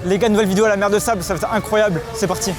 Les gars, nouvelle vidéo à la mer de sable, ça va être incroyable. C'est parti.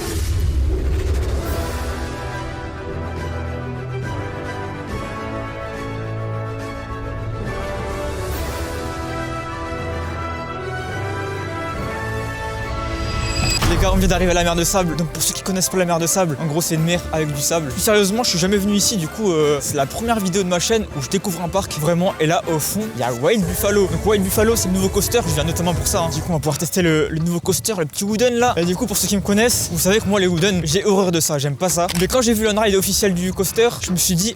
Les gars, on vient d'arriver à la mer de sable. Donc pour ceux qui connaissent pas la mer de sable, en gros c'est une mer avec du sable. Plus sérieusement, je suis jamais venu ici, du coup c'est la première vidéo de ma chaîne où je découvre un parc vraiment. Et là au fond, il y a Wild Buffalo. Donc Wild Buffalo, c'est le nouveau coaster. Je viens notamment pour ça. Du coup, on va pouvoir tester le nouveau coaster, le petit wooden là. Et du coup, pour ceux qui me connaissent, vous savez que moi les wooden, j'ai horreur de ça, j'aime pas ça. Mais quand j'ai vu l'on-ride officiel du coaster, je me suis dit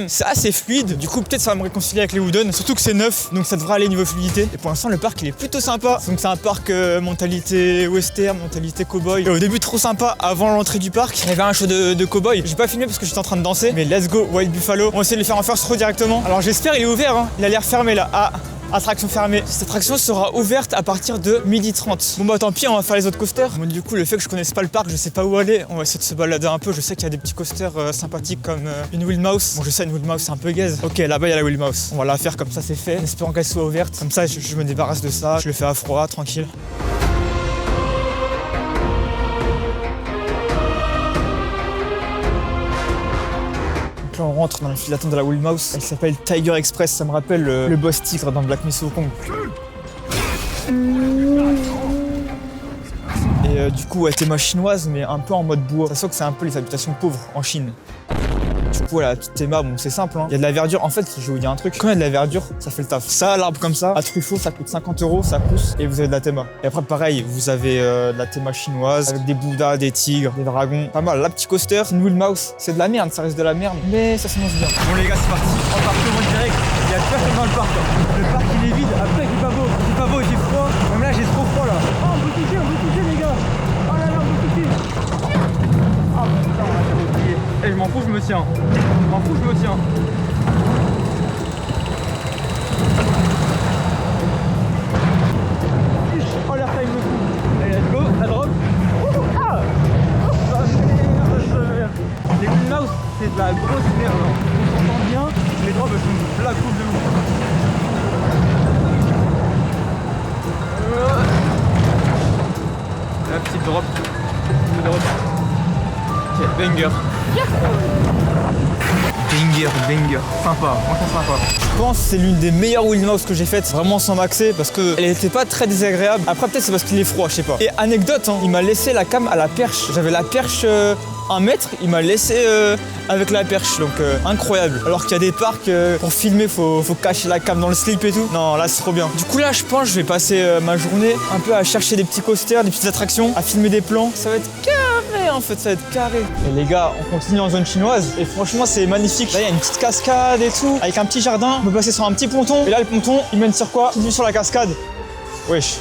c'est assez fluide. Du coup, peut-être ça va me réconcilier avec les wooden. Surtout que c'est neuf, donc ça devrait aller niveau fluidité. Et pour l'instant, le parc il est plutôt sympa. Donc c'est un parc mentalité western, mentalité cowboy. Et au début trop sympa, avant l'entrée du parc, il y avait un show de cowboy. J'ai pas filmé parce que j'étais en train de danser, mais let's go Wild Buffalo. On va essayer de le faire en first row directement. Alors j'espère il est ouvert, hein. Il a l'air fermé là. Ah, attraction fermée. Cette attraction sera ouverte à partir de 12h30. Bon bah tant pis, on va faire les autres coasters. Bon, du coup, le fait que je connaisse pas le parc, je sais pas où aller. On va essayer de se balader un peu. Je sais qu'il y a des petits coasters sympathiques comme une Wild Mouse. Bon, je sais, une Wild Mouse c'est un peu gaze. Ok, là-bas il y a la Wild Mouse. On va la faire comme ça, c'est fait. En espérant qu'elle soit ouverte. Comme ça, je me débarrasse de ça. Je le fais à froid, tranquille. Là on rentre dans la file d'attente de la Wild Mouse. Elle s'appelle Tiger Express, ça me rappelle le boss tigre dans Black Myth Wukong. Et du coup, ouais, théma chinoise, mais un peu en mode bois. Ça sent que c'est un peu les habitations pauvres en Chine. Du coup, la petite théma, bon, c'est simple, hein. Il y a de la verdure. En fait, je vais vous dire un truc. Quand il y a de la verdure, ça fait le taf. Ça, l'arbre comme ça, à Truffaut, ça coûte 50 €, ça pousse, et vous avez de la théma. Et après, pareil, vous avez de la théma chinoise, avec des bouddhas, des tigres, des dragons. Pas mal. La petite coaster, c'est une Wild Mouse. C'est de la merde, ça reste de la merde, mais ça s'annonce bien. Bon, les gars, c'est parti. On part en direct. Il y a personne dans le parc. Hein. Le parc, il est vide. Après, il fait pas beau. Il fait pas beau, j'ai froid. Même là, j'ai trop froid, là. Oh, on peut toucher, les gars. Oh là là, on peut toucher. Oh putain, on a jamais oublié. Eh, je m'en fous, je me tiens. Je m'en fous, je me tiens. Oh, l'air time me fout. Allez, let's go, la drop. Ah oh, merde. Les Wild Mouse, c'est de la grosse merde. On s'entend bien, les drops elles sont de la coupe de ouf. La petite drop. Ok, banger. Banger, sympa, franchement sympa. Je pense que c'est l'une des meilleures Wild Mouse que j'ai faites, vraiment sans m'axer, parce qu'elle était pas très désagréable. Après peut-être c'est parce qu'il est froid, je sais pas. Et anecdote, hein, il m'a laissé la cam à la perche. J'avais la perche 1 mètre, il m'a laissé avec la perche, donc incroyable. Alors qu'il y a des parcs, pour filmer, faut cacher la cam dans le slip et tout. Non, là c'est trop bien. Du coup là, je pense que je vais passer ma journée un peu à chercher des petits coasters, des petites attractions, à filmer des plans. Ça va être carré en fait, ça va être carré. Et les gars, on continue en zone chinoise et franchement c'est magnifique. Là il y a une petite cascade et tout, avec un petit jardin. On peut passer sur un petit ponton. Et là le ponton, il mène sur quoi? Il mène sur la cascade. Wesh.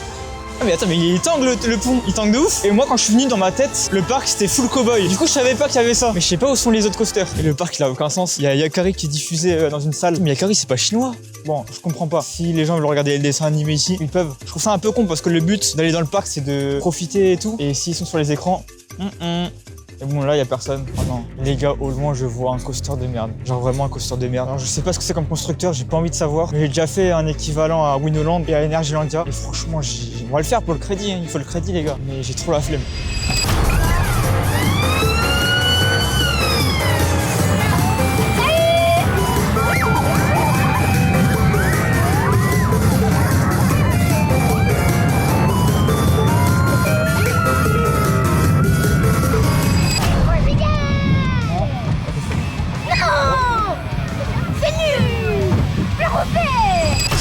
Ah mais attends, mais il tangue le pont, il tangue de ouf. Et moi quand je suis venu dans ma tête, le parc c'était full cowboy. Du coup je savais pas qu'il y avait ça. Mais je sais pas où sont les autres coasters. Et le parc il a aucun sens. Il y a Yakari qui est diffusé dans une salle. Mais Yakari c'est pas chinois. Bon, je comprends pas. Si les gens veulent regarder les dessins animés ici, ils peuvent. Je trouve ça un peu con parce que le but d'aller dans le parc c'est de profiter et tout. Et s'ils sont sur les écrans, Et bon là il y a personne. Oh non. Les gars, au loin je vois un coaster de merde. Genre vraiment un coaster de merde. Alors je sais pas ce que c'est comme constructeur, j'ai pas envie de savoir. Mais j'ai déjà fait un équivalent à Winoland et à Energylandia. Et franchement, on va le faire pour le crédit, hein. Il faut le crédit les gars. Mais j'ai trop la flemme.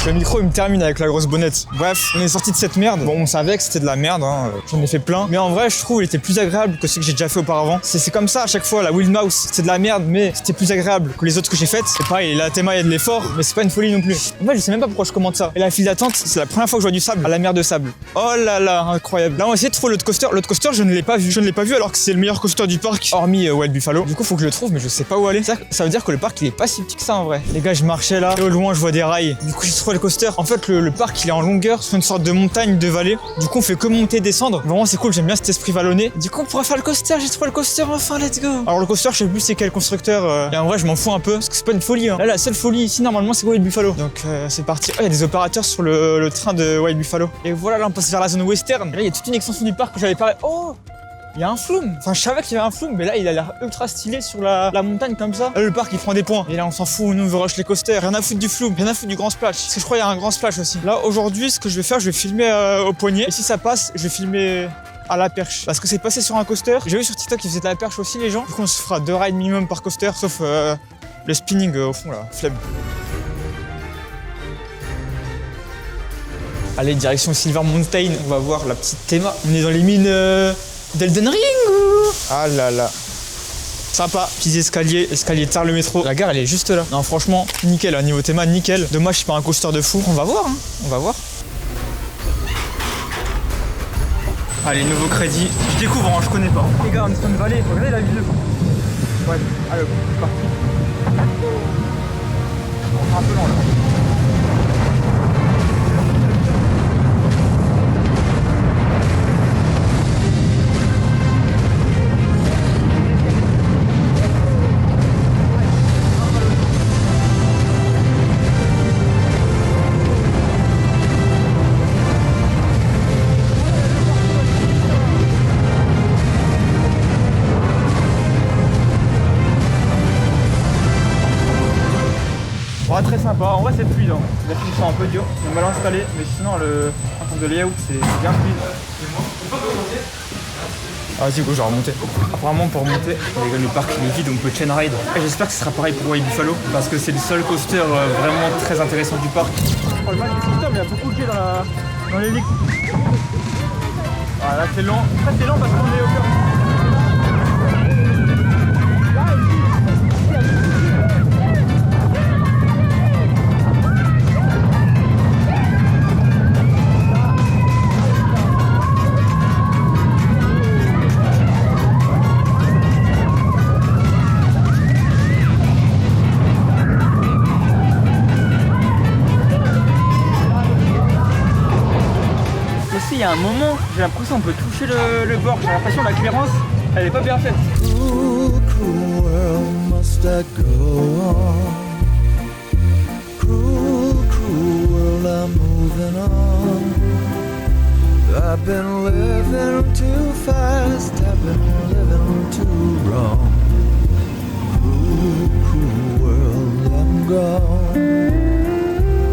Le micro il me termine avec la grosse bonnette. Bref, on est sorti de cette merde. Bon, on savait que c'était de la merde, hein. J'en ai fait plein. Mais en vrai, je trouve qu'il était plus agréable que ce que j'ai déjà fait auparavant. C'est comme ça à chaque fois. La Wild Mouse, c'est de la merde, mais c'était plus agréable que les autres que j'ai faites. C'est pareil, la théma il y a de l'effort, mais c'est pas une folie non plus. En fait, je sais même pas pourquoi je commente ça. Et la file d'attente, c'est la première fois que je vois du sable à la mer de sable. Oh là là, incroyable. Là, on va essayer de trouver l'autre coaster. L'autre coaster, je ne l'ai pas vu. Je ne l'ai pas vu alors que c'est le meilleur coaster du parc, hormis Wild Buffalo. Du coup, faut que je le trouve, mais je sais pas où aller. Ça veut dire que le parc il est pas si petit que ça en vrai. Les gars, je marchais là, et au loin, je vois des rails. Du coup, j'ai trouvé le coaster. coaster. En fait, le parc il est en longueur sur une sorte de montagne de vallée. Du coup, on fait que monter et descendre. Vraiment, c'est cool. J'aime bien cet esprit vallonné. Du coup, on pourra faire le coaster. J'ai trouvé le coaster enfin. Let's go. Alors le coaster, je sais plus c'est quel constructeur. Et en vrai, je m'en fous un peu parce que c'est pas une folie. Hein. Là, la seule folie ici normalement, c'est Wild Buffalo. Donc c'est parti. Il y a des opérateurs sur le train de Wild Buffalo. Et voilà, là, on passe vers la zone western. Et là, il y a toute une extension du parc que j'avais parlé. Oh. Il y a un flume. Enfin, je savais qu'il y avait un flume, mais là, il a l'air ultra stylé sur la montagne comme ça. Là, le parc, il prend des points. Et là, on s'en fout. Nous, on veut rush les coasters. Rien à foutre du flume. Rien à foutre du grand splash. Parce que je crois qu'il y a un grand splash aussi. Là, aujourd'hui, ce que je vais faire, je vais filmer au poignet. Et si ça passe, je vais filmer à la perche. Parce que c'est passé sur un coaster. J'ai vu sur TikTok qu'ils faisaient de la perche aussi, les gens. Du coup, on se fera 2 rides minimum par coaster. Sauf le spinning au fond, là. Flemme. Allez, direction Silver Mountain. On va voir la petite théma. On est dans les mines d'Elden Ring. Ah là là. Sympa, petits escaliers tard le métro. La gare elle est juste là. Non franchement, nickel, niveau théma, nickel. Dommage, je suis pas un coaster de fou. On va voir, hein. On va voir. Allez, nouveau crédit. Je découvre, hein, je connais pas. Les gars, on est sur une vallée, regardez la vue de fond. Ouais, allez, c'est parti. On est un peu lent là. Ouais, très sympa, en vrai c'est fluide, hein. La finition un peu dure, c'est mal installé, mais sinon en termes de layout c'est bien fluide. Ah vas-y go, je vais remonter. Apparemment pour remonter, le parc il est vide, donc on peut chain ride. Et j'espère que ce sera pareil pour Wild Buffalo, parce que c'est le seul coaster vraiment très intéressant du parc. Oh, le match du coaster, mais il y a beaucoup de quai dans l'hélice. Ah là c'est lent, après c'est lent parce qu'on est au cœur. Il y a un moment, j'ai l'impression qu'on peut toucher le bord, j'ai l'impression que la clairance, elle est pas bien faite. Cruel, cruel world must I go on? Cruel, cruel world I'm moving on. I've been living too fast, I've been living too wrong. Cruel, cruel world I'm gone.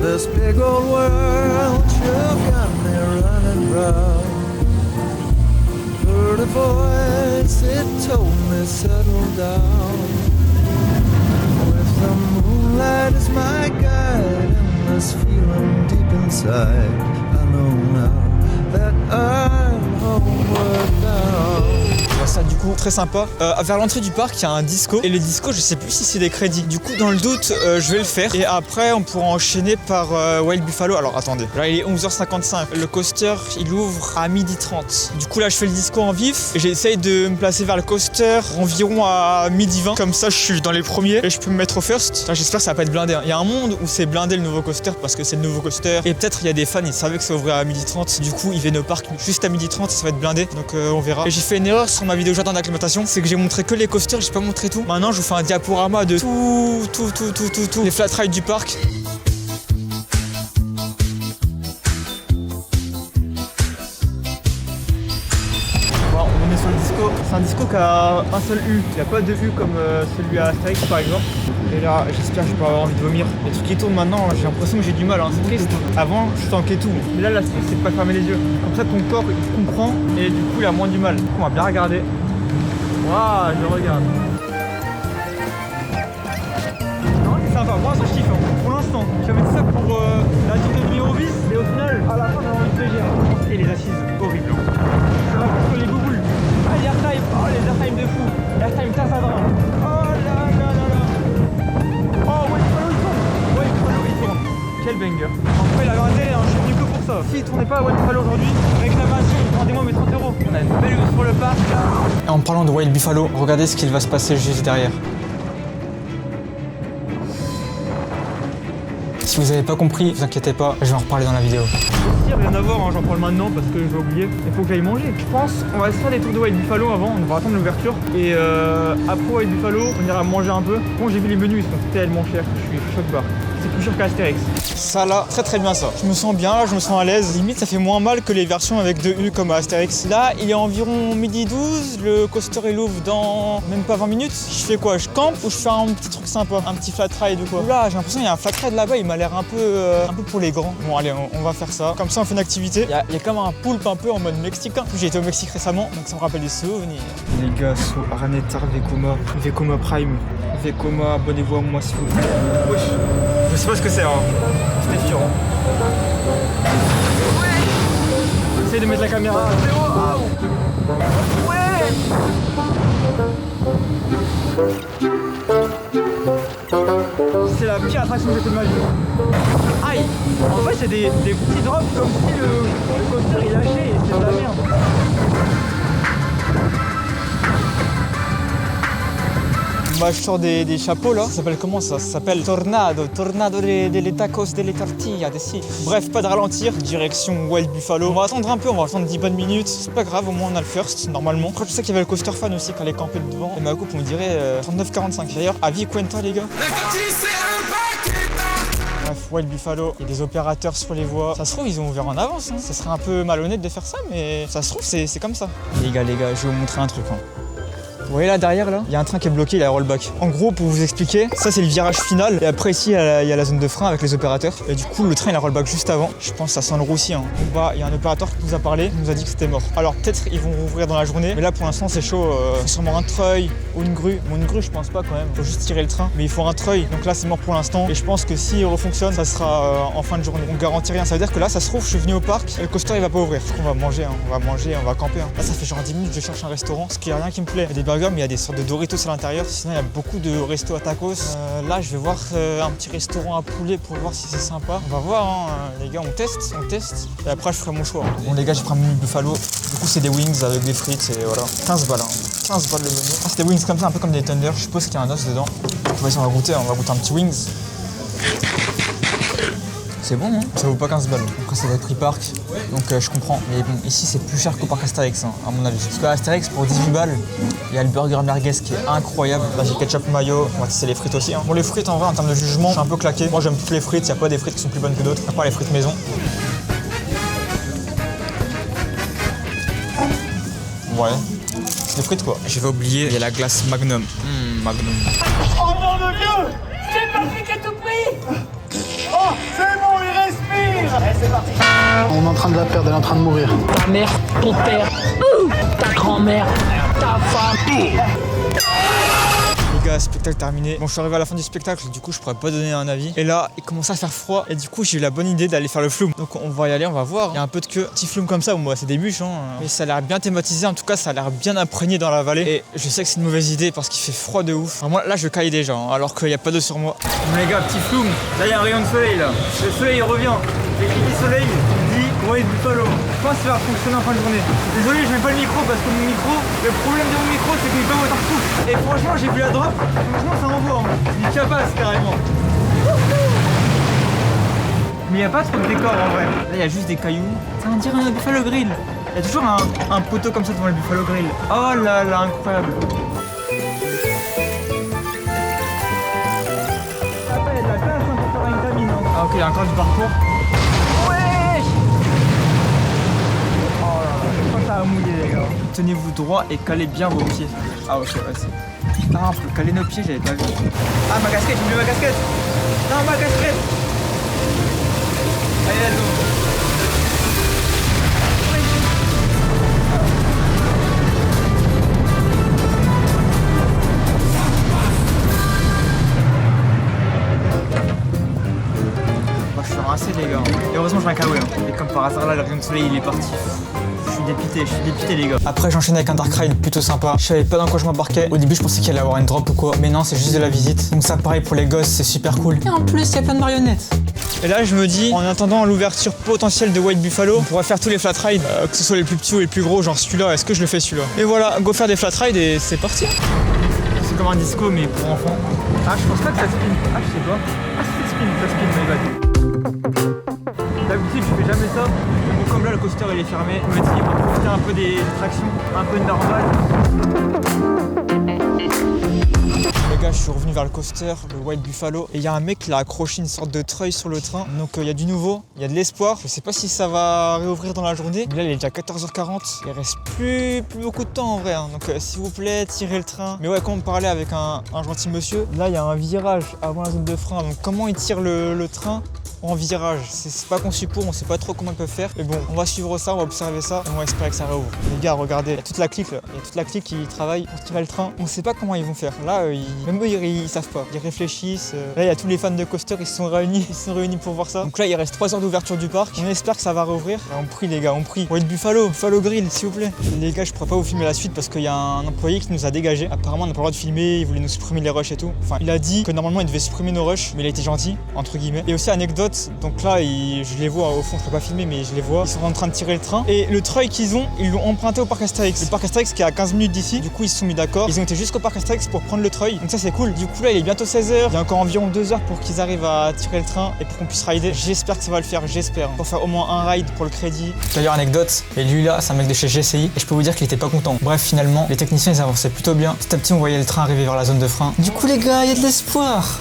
This big old world sure got me running round. Heard a voice, it told me settle down. With the moonlight as my guide and this feeling deep inside, I know now that I'm homeward bound. Ça du coup très sympa. Vers l'entrée du parc il y a un disco et le disco je sais plus si c'est des crédits. Du coup dans le doute je vais le faire et après on pourra enchaîner par Wild Buffalo. Alors attendez, là il est 11h55. Le coaster il ouvre à 12h30. Du coup là je fais le disco en vif et j'essaye de me placer vers le coaster environ à 12h20. Comme ça je suis dans les premiers et je peux me mettre au first. J'espère que ça va pas être blindé. Il y a un monde où c'est blindé le nouveau coaster parce que c'est le nouveau coaster et peut-être il y a des fans ils savaient que ça ouvrait à 12h30. Du coup ils viennent au parc juste à 12h30 et ça va être blindé. Donc on verra. Et j'ai fait une erreur sur ma vidéo jardin d'acclimatation, c'est que j'ai montré que les coasters, j'ai pas montré tout. Maintenant je vous fais un diaporama de tout les flat rides du parc. Bon, on est sur le disco, c'est un disco qui a un seul U, il n'y a pas de U comme celui à Astérix par exemple. Et là j'espère que je peux avoir envie de vomir. Les trucs qui tournent maintenant, j'ai l'impression que j'ai du mal, hein. C'est triste. Avant je tankais tout, mais là c'est de pas fermer les yeux. Comme ça ton corps il comprend et du coup il a moins du mal. Du coup on va bien regarder. Waouh, je regarde. Non, c'est sympa, moi ça je kiffe, hein. Pour l'instant. J'avais dit ça pour la tour de numéro 10, mais au final, à la fin, j'avais envie de te dire. Et les assises, horribles. Ça va contre les gougoules. Ah, les airtime, oh les airtime de fou. Airtime Tarzadra. Oh là là là là. Oh, ouais, il tourne. Quel banger. En fait, il avait un délai, hein. Je suis venu que pour ça. S'il tournait pas à Wild Buffalo aujourd'hui, réclamation, rendez-moi mes 30 €. On a une belle vue sur le parc là. En parlant de Wild Buffalo, regardez ce qu'il va se passer juste derrière. Si vous avez pas compris, vous inquiétez pas, je vais en reparler dans la vidéo. Rien à voir, hein, j'en parle maintenant parce que je vais oublier. Il faut que j'aille manger. Je pense on va se faire des tours de White Buffalo avant, on va attendre l'ouverture. Et après White Buffalo, on ira manger un peu. Bon, j'ai vu les menus, ils sont tellement chers, je suis choc barre. C'est plus cher qu'Astérix. Ça là, très bien ça. Je me sens bien là, je me sens à l'aise. Limite, ça fait moins mal que les versions avec 2 U comme à Astérix. Là, il est environ 12h12, le coaster il ouvre dans même pas 20 minutes. Je fais quoi? Je campe ou je fais un petit truc sympa? Un petit flat ride ou quoi? Là, j'ai l'impression qu'il y a un flat ride là-bas, il m'a l'air un peu pour les grands. Bon, allez, on va faire ça. Comme ça, on fait une activité. Il y a comme un poulpe un peu en mode mexicain. J'ai été au Mexique récemment, donc ça me rappelle des souvenirs. Les gars, sous Araneta Vekoma Prime. Vekoma, abonnez-vous à moi si vous voulez. Wesh. Je sais pas ce que c'est, hein. C'était sûr. Ouais. J'essaie de mettre la caméra. Ouais. C'est la pire attraction que j'ai fait de ma vie. Aïe. En fait, c'est des petits drops comme si le coaster il lâchait et c'est de la merde. Bah, je sors des chapeaux là, ça s'appelle comment ça? Ça s'appelle Tornado de tacos de les tortillas d'ici. Bref, pas de ralentir, direction Wild Buffalo. On va attendre un peu, on va attendre 10 bonnes minutes. C'est pas grave, au moins on a le first, normalement. Je crois que je sais qu'il y avait le coaster fan aussi quand elle est campée devant. Et ma coupe, on dirait 39,45. D'ailleurs, avis Cuenta les gars. Bref, Wild Buffalo, il y a des opérateurs sur les voies. Ça se trouve, ils ont ouvert en avance. Hein. Ça serait un peu malhonnête de faire ça, mais ça se trouve, c'est comme ça. Les gars, je vais vous montrer un truc. Hein. Vous voyez là derrière là, il y a un train qui est bloqué, il y a rollback. En gros, pour vous expliquer, ça c'est le virage final. Et après ici, il y a la zone de frein avec les opérateurs. Et du coup, le train il a rollback juste avant. Je pense que ça sent le roussi. Hein. En bas, il y a un opérateur qui nous a parlé, il nous a dit que c'était mort. Alors peut-être ils vont rouvrir dans la journée. Mais là pour l'instant c'est chaud. Il faut sûrement un treuil ou une grue. Bon, une grue je pense pas quand même. Il faut juste tirer le train. Mais il faut un treuil. Donc là c'est mort pour l'instant. Et je pense que s'il refonctionne, ça sera en fin de journée. On garantit rien. Ça veut dire que là ça se trouve, je suis venu au parc et le coaster il va pas ouvrir. On va manger, hein. on va camper. Hein. Là ça fait genre 10 minutes que je cherche un restaurant. Parce qu'il y a rien qui me plaît. Il y a des burgers, mais il y a des sortes de Doritos à l'intérieur, sinon il y a beaucoup de restos à tacos. Là je vais voir un petit restaurant à poulet pour voir si c'est sympa. On va voir hein, les gars, on teste et après je ferai mon choix. Bon les gars, j'ai pris un menu buffalo, du coup c'est des wings avec des frites et voilà. 15 balles, hein. 15 balles le menu. Ah, c'est des wings comme ça, un peu comme des tenders, je suppose qu'il y a un os dedans. Vas-y, on va goûter un petit wings. C'est bon, hein. Ça vaut pas 15 balles. Après, ça va être prix parc, donc je comprends. Mais bon, ici, c'est plus cher qu'au parc Astérix, hein, à mon avis. Parce qu'à Astérix, pour 18 balles, il y a le burger merguez qui est incroyable. Là, j'ai ketchup mayo. On va tester les frites aussi. Hein. Bon, les frites, en vrai, en termes de jugement, je suis un peu claqué. Moi, j'aime toutes les frites. Il n'y a pas des frites qui sont plus bonnes que d'autres, à part les frites maison. Ouais. C'est des frites, quoi. J'avais oublié, il y a la glace Magnum. Magnum. Oh non, de Dieu! J'ai pas pris qu'à tout prix! Oh, c'est bon, il respire! Allez, c'est parti! On est en train de la perdre, elle est en train de mourir. Ta mère, ton père, ta grand-mère, ta femme. Les gars, spectacle terminé. Bon, je suis arrivé à la fin du spectacle, du coup, je pourrais pas donner un avis. Et là, il commence à faire froid. Et du coup, j'ai eu la bonne idée d'aller faire le flume. Donc, on va y aller, on va voir. Il y a un peu de queue. Petit flume comme ça, bon, c'est des bûches, hein. Mais ça a l'air bien thématisé. En tout cas, ça a l'air bien imprégné dans la vallée. Et je sais que c'est une mauvaise idée parce qu'il fait froid de ouf. Enfin, moi, là, je caille déjà, hein, alors qu'il n'y a pas d'eau sur moi. Bon, les gars, petit flume. Là, il y a un rayon de soleil, là. Le soleil, il revient. Et qui dit soleil, dit Wild Buffalo. Je pense que ça va fonctionner en fin de journée. Désolé, je mets pas le micro parce que mon micro, le problème de mon micro, c'est qu'il est pas waterproof. Et franchement, j'ai vu la drop. Franchement, ça envoie. Hein. Il capace carrément. Mais il n'y a pas trop de décor en vrai. Là, il y a juste des cailloux. Ça on dirait un Buffalo Grill. Il y a toujours un poteau comme ça devant le Buffalo Grill. Oh là là, incroyable. Après, il y a de la place hein, pour faire une cabine. Hein. Ah ok, il y a encore du parcours. Ouais. Oh là là, je crois que ça va mouiller les gars. Tenez-vous droit et calez bien vos pieds. Ah ok, vas-y. Ah, on peut caler nos pieds, j'avais pas vu. Ah, ma casquette, j'ai oublié ma casquette. Non, ma casquette. Allez, let's go. Bah, je suis rincé, les gars. Et heureusement, je viens calouer. Hein. Et comme par hasard, là, le rayon de soleil, il est parti. Je suis dépité les gars. Après j'enchaîne avec un dark ride plutôt sympa. Je savais pas dans quoi je m'embarquais. Au début je pensais qu'il allait avoir une drop ou quoi. Mais non, c'est juste de la visite. Donc ça pareil pour les gosses, c'est super cool. Et en plus il y a plein de marionnettes. Et là je me dis, en attendant l'ouverture potentielle de Wild Buffalo, on pourra faire tous les flat rides, que ce soit les plus petits ou les plus gros, genre celui-là, est-ce que je le fais celui-là? Et voilà, go faire des flat rides et c'est parti. C'est comme un disco mais pour enfants. Ah je pense pas que ça spin. Ah je sais pas. Ah ça spin, D'habitude je fais jamais ça, mais bon, comme là le coaster il est fermé, je me dis on va profiter un peu des tractions, un peu normal. Les gars, je suis revenu vers le coaster, le Wild Buffalo, et il y a un mec qui a accroché une sorte de treuil sur le train. Donc il y a du nouveau, il y a de l'espoir. Je sais pas si ça va réouvrir dans la journée. Mais là, il est déjà 14h40. Il reste plus beaucoup de temps en vrai. Hein. Donc s'il vous plaît, tirez le train. Mais ouais, quand on parlait avec un gentil monsieur, là il y a un virage avant la zone de frein. Donc comment il tire le train en virage, c'est pas conçu pour, on sait pas trop comment ils peuvent faire. Mais bon, on va suivre ça, on va observer ça et on va espérer que ça réouvre. Les gars, regardez, il y a toute la clique là. Il y a toute la clique qui travaille pour tirer le train. On sait pas comment ils vont faire. Là, même eux, ils savent pas. Ils réfléchissent. Là, il y a tous les fans de coaster, ils se sont réunis pour voir ça. Donc là, il reste 3 heures d'ouverture du parc. On espère que ça va réouvrir. Là, on prie les gars, on prie. Wild Buffalo Grill, s'il vous plaît. Les gars, je pourrais pas vous filmer la suite parce qu'il y a un employé qui nous a dégagé. Apparemment, on n'a pas le droit de filmer, il voulait nous supprimer les rushs et tout. Enfin, il a dit que normalement, il devait supprimer nos rushs, mais il a été gentil, entre guillemets. Et aussi, anecdote, donc là, je les vois au fond, je peux pas filmer, mais je les vois. Ils sont en train de tirer le train. Et le treuil qu'ils ont, ils l'ont emprunté au parc Astérix. Le parc Astérix qui est à 15 minutes d'ici. Du coup, ils se sont mis d'accord. Ils ont été jusqu'au parc Astérix pour prendre le treuil. Donc ça, c'est cool. Du coup, là, il est bientôt 16h. Il y a encore environ 2 heures pour qu'ils arrivent à tirer le train et pour qu'on puisse rider. J'espère que ça va le faire, j'espère. Pour faire au moins un ride pour le crédit. D'ailleurs, anecdote, et lui là, c'est un mec de chez GCI. Et je peux vous dire qu'il était pas content. Bref, finalement, les techniciens, ils avançaient plutôt bien. Petit à petit, on voyait le train arriver vers la zone de frein. Du coup, les gars, il y a de l'espoir.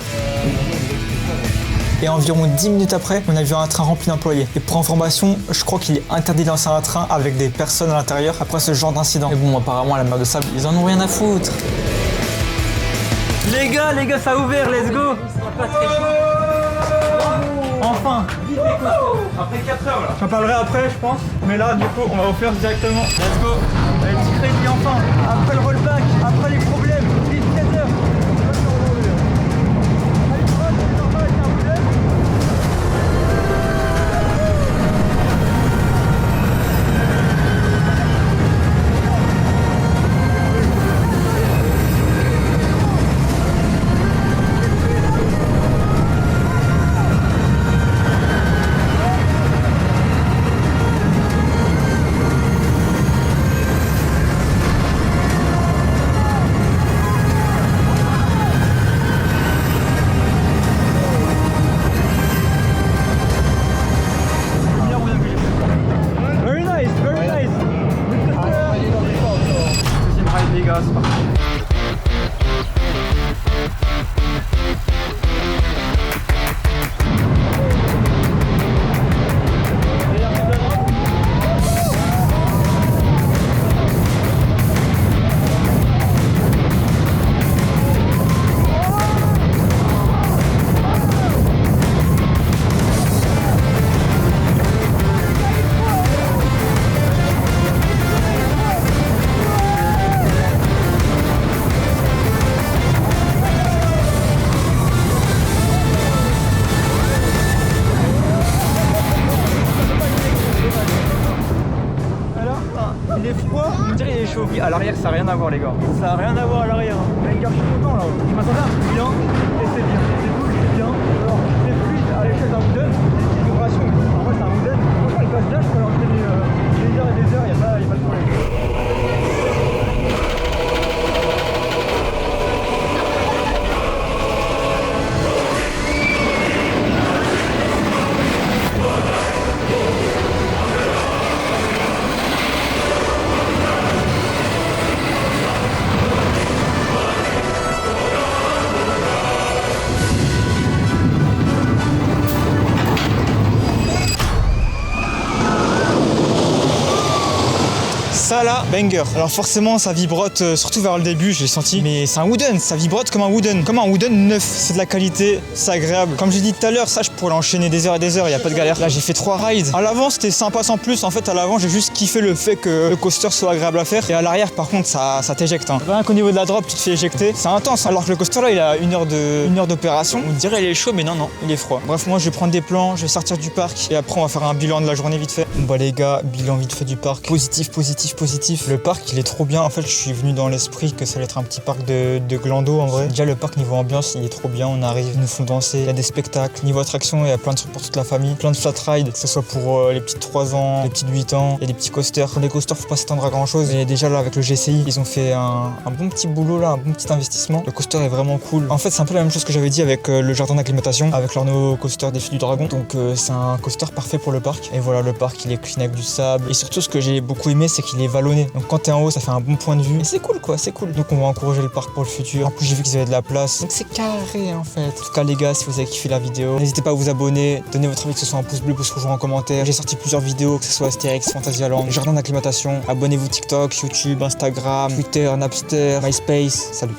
Et environ 10 minutes après, on a vu un train rempli d'employés. Et pour information, je crois qu'il est interdit de lancer un train avec des personnes à l'intérieur après ce genre d'incident. Mais bon, apparemment, à la mer de sable, ils en ont rien à foutre. Les gars, ça a ouvert, let's go. Enfin. Après 4 heures là. J'en parlerai après, je pense. Mais là, du coup, on va ouvrir directement. Let's go. Allez, petit crédit enfin. Après le rollback, après les problèmes. Vite 7 heures. À l'arrière, ça n'a rien à voir, les gars. Ça n'a rien à voir à l'arrière. Les gars, je suis content là. Je m'attendais à un truc bien et c'est bien. C'est cool, c'est bien. Alors, c'est fluide à l'échelle d'un wooden. C'est une vibration. Alors, moi, c'est un wooden. Franchement, il passe bien. Je peux l'enchaîner des heures et des heures. Il n'y a pas de problème. Ça là, banger. Alors forcément ça vibrote, surtout vers le début, je l'ai senti. Mais c'est un wooden, ça vibrote comme un wooden. Comme un wooden neuf, c'est de la qualité, c'est agréable. Comme j'ai dit tout à l'heure, ça je pourrais l'enchaîner des heures et des heures, il n'y a pas de galère. Là j'ai fait 3 rides. À l'avant c'était sympa sans plus. En fait à l'avant j'ai juste kiffé le fait que le coaster soit agréable à faire. Et à l'arrière par contre ça t'éjecte. Hein. Rien qu'au niveau de la drop tu te fais éjecter. C'est intense. Alors que le coaster là il a 1 heure d'opération. On dirait il est chaud mais non, il est froid. Bref moi je vais prendre des plans, je vais sortir du parc. Et après on va faire un bilan de la journée vite fait. Bon bah les gars, bilan vite fait du parc. Positif. positif. Le parc, il est trop bien. En fait, je suis venu dans l'esprit que ça allait être un petit parc de glando en vrai. Déjà, le parc niveau ambiance, il est trop bien. On arrive, ils nous font danser. Il y a des spectacles. Niveau attraction, il y a plein de trucs pour toute la famille. Plein de flat rides, que ce soit pour les petites 3 ans, les petites 8 ans. Il y a des petits coasters. Pour les coasters, faut pas s'attendre à grand chose. Mais déjà, là, avec le GCI, ils ont fait un bon petit boulot là, un bon petit investissement. Le coaster est vraiment cool. En fait, c'est un peu la même chose que j'avais dit avec le jardin d'acclimatation, avec leur nouveau coaster Défi du Dragon. Donc, c'est un coaster parfait pour le parc. Et voilà, le parc, il est clean avec du sable. Et surtout, ce que j'ai beaucoup aimé, c'est qu'il est vallonné. Donc, quand t'es en haut, ça fait un bon point de vue. Et c'est cool, quoi, c'est cool. Donc, on va encourager le parc pour le futur. En plus, j'ai vu qu'ils avaient de la place. Donc, c'est carré, en fait. En tout cas, les gars, si vous avez kiffé la vidéo, n'hésitez pas à vous abonner. Donnez votre avis, que ce soit un pouce bleu, pouce rouge en commentaire. J'ai sorti plusieurs vidéos, que ce soit Astérix, Fantasyland, jardin d'acclimatation. Abonnez-vous TikTok, YouTube, Instagram, Twitter, Napster, MySpace. Salut.